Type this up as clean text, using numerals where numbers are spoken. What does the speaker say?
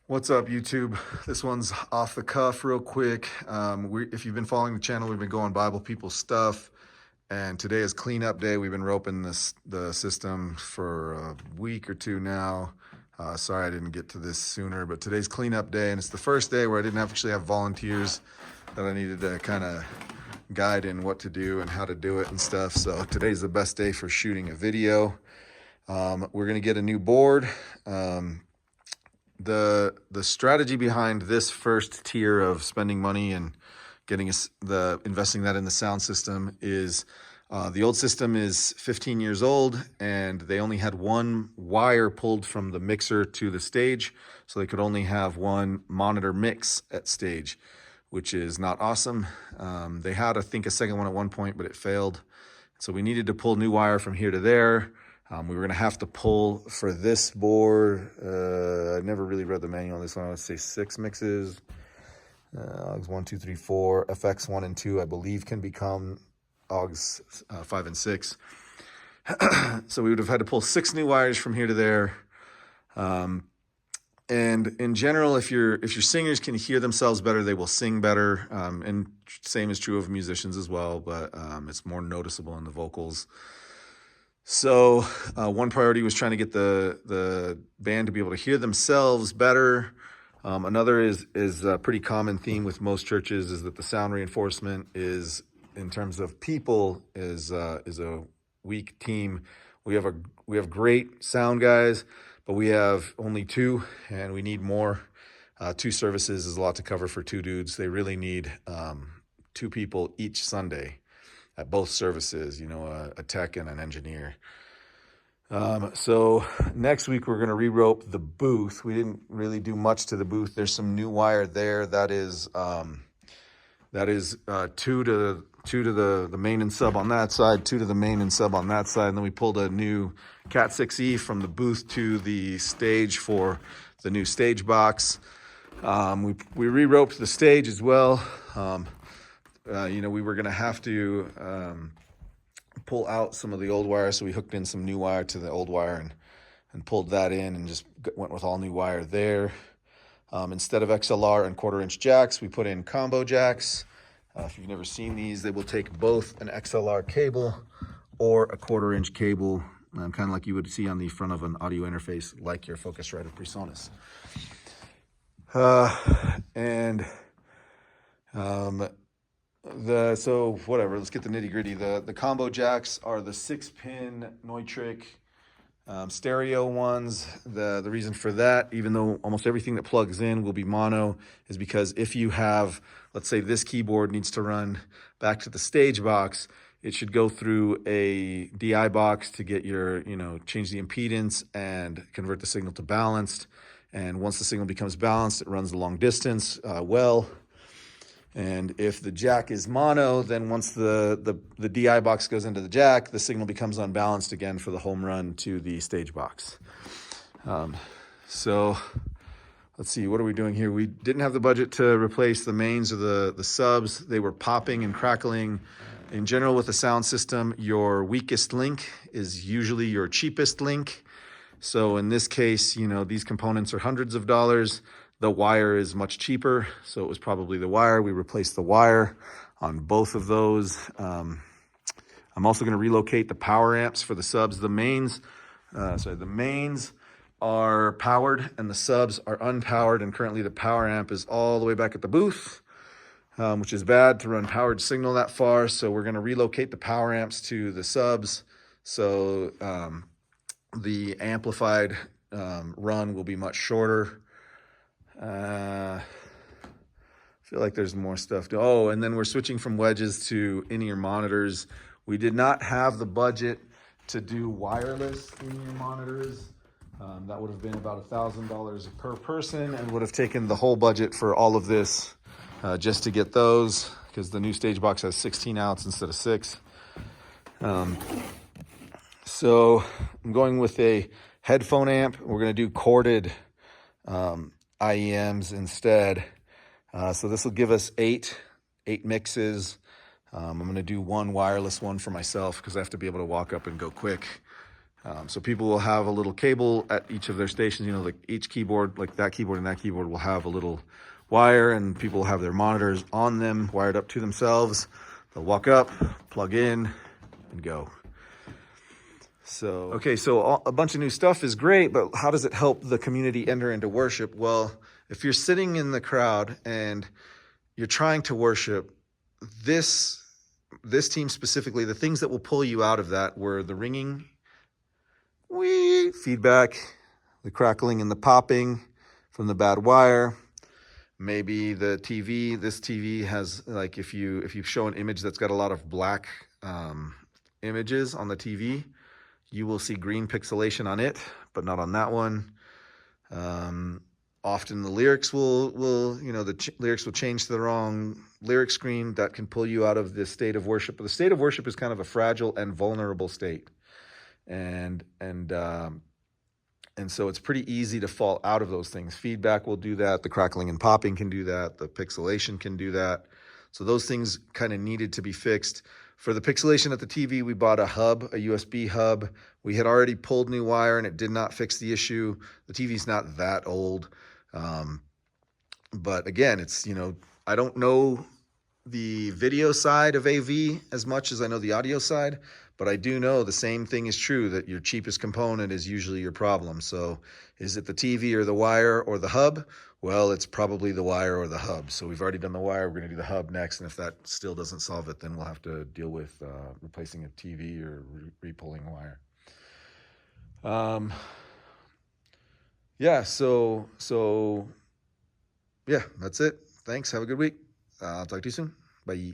What's up, YouTube? This one's off the cuff real quick. If you've been following the channel, we've been going Bible People stuff, and today is cleanup day. We've been roping the system for a week or two now. Sorry I didn't get to this sooner, but today's cleanup day, and it's the first day where I didn't actually have volunteers that I needed to kind of guide in what to do and how to do it and stuff. So today's the best day for shooting a video. We're gonna get a new board. The strategy behind this first tier of spending money and getting investing that in the sound system is the old system is 15 years old, and they only had one wire pulled from the mixer to the stage, so they could only have one monitor mix at stage, which is not awesome. They had, I think, a second one at one point, but it failed. So we needed to pull new wire from here to there. We were going to have to pull for this board. I never really read the manual on this one. I would say 6 mixes. AUX 1, 2, 3, 4. FX 1 and 2, I believe, can become AUX 5 and 6. So we would have had to pull 6 new wires from here to there. And in general, if your singers can hear themselves better, they will sing better. And same is true of musicians as well, but it's more noticeable in the vocals. So one priority was trying to get the band to be able to hear themselves better. Another is a pretty common theme with most churches is that the sound reinforcement is, in terms of people, is a weak team. We have great sound guys, but we have only 2, and we need more. 2 services is a lot to cover for 2 dudes. They really need 2 people each Sunday at both services, a tech and an engineer. So next week we're going to re-rope the booth. We didn't really do much to the booth. There's some new wire there. That is 2 to the main and sub on that side, 2 to the main and sub on that side. And then we pulled a new Cat 6E from the booth to the stage for the new stage box. We re-roped the stage as well. We were going to have to pull out some of the old wire, so we hooked in some new wire to the old wire and pulled that in and just went with all new wire there. Instead of XLR and 1/4-inch jacks, we put in combo jacks. If you've never seen these, they will take both an XLR cable or a 1/4-inch cable, kind of like you would see on the front of an audio interface, like your Focusrite or PreSonus. So whatever, let's get the nitty gritty. The combo jacks are the 6-pin Neutrik stereo ones. The reason for that, even though almost everything that plugs in will be mono, is because if you have, let's say this keyboard needs to run back to the stage box, it should go through a DI box to get your, change the impedance and convert the signal to balanced. And once the signal becomes balanced, it runs the long distance well. And if the jack is mono, then once the DI box goes into the jack, the signal becomes unbalanced again for the home run to the stage box. So let's see, what are we doing here? We didn't have the budget to replace the mains or the subs. They were popping and crackling. In general, with a sound system, your weakest link is usually your cheapest link. So in this case, these components are hundreds of dollars. The wire is much cheaper, so it was probably the wire. We replaced the wire on both of those. I'm also going to relocate the power amps for the subs. The mains are powered and the subs are unpowered, and currently the power amp is all the way back at the booth, which is bad to run powered signal that far. So we're going to relocate the power amps to the subs, so the amplified run will be much shorter. I feel like there's more stuff and then we're switching from wedges to in-ear monitors. We did not have the budget to do wireless in-ear monitors. That would have been about $1,000 per person and would have taken the whole budget for all of this just to get those, because the new stage box has 16 outs instead of 6. So I'm going with a headphone amp. We're going to do corded IEMs instead. So this will give us 8 mixes. I'm going to do one wireless one for myself because I have to be able to walk up and go quick. So people will have a little cable at each of their stations, you know, like each keyboard, like that keyboard and that keyboard will have a little wire, and people will have their monitors on them, wired up to themselves. They'll walk up, plug in, and go. So, okay, so a bunch of new stuff is great, but how does it help the community enter into worship? Well, if you're sitting in the crowd and you're trying to worship, this team specifically, the things that will pull you out of that were the ringing, feedback, the crackling and the popping from the bad wire. Maybe the TV, this TV has, like, if you show an image that's got a lot of black images on the TV, you will see green pixelation on it, but not on that one. Often the lyrics will you know, the lyrics will change to the wrong lyric screen. That can pull you out of the state of worship. But the state of worship is kind of a fragile and vulnerable state. And so it's pretty easy to fall out of those things. Feedback will do that. The crackling and popping can do that. The pixelation can do that. So those things kind of needed to be fixed. For the pixelation at the TV, we bought a hub, a USB hub. We had already pulled new wire and it did not fix the issue. The TV's not that old. But again, it's, you know, I don't know the video side of AV as much as I know the audio side, but I do know the same thing is true, that your cheapest component is usually your problem. So is it the TV or the wire or the hub? Well, it's probably the wire or the hub. So we've already done the wire. We're going to do the hub next. And if that still doesn't solve it, then we'll have to deal with replacing a TV or re-pulling a wire. Yeah, so yeah, that's it. Thanks. Have a good week. I'll talk to you soon. Bye.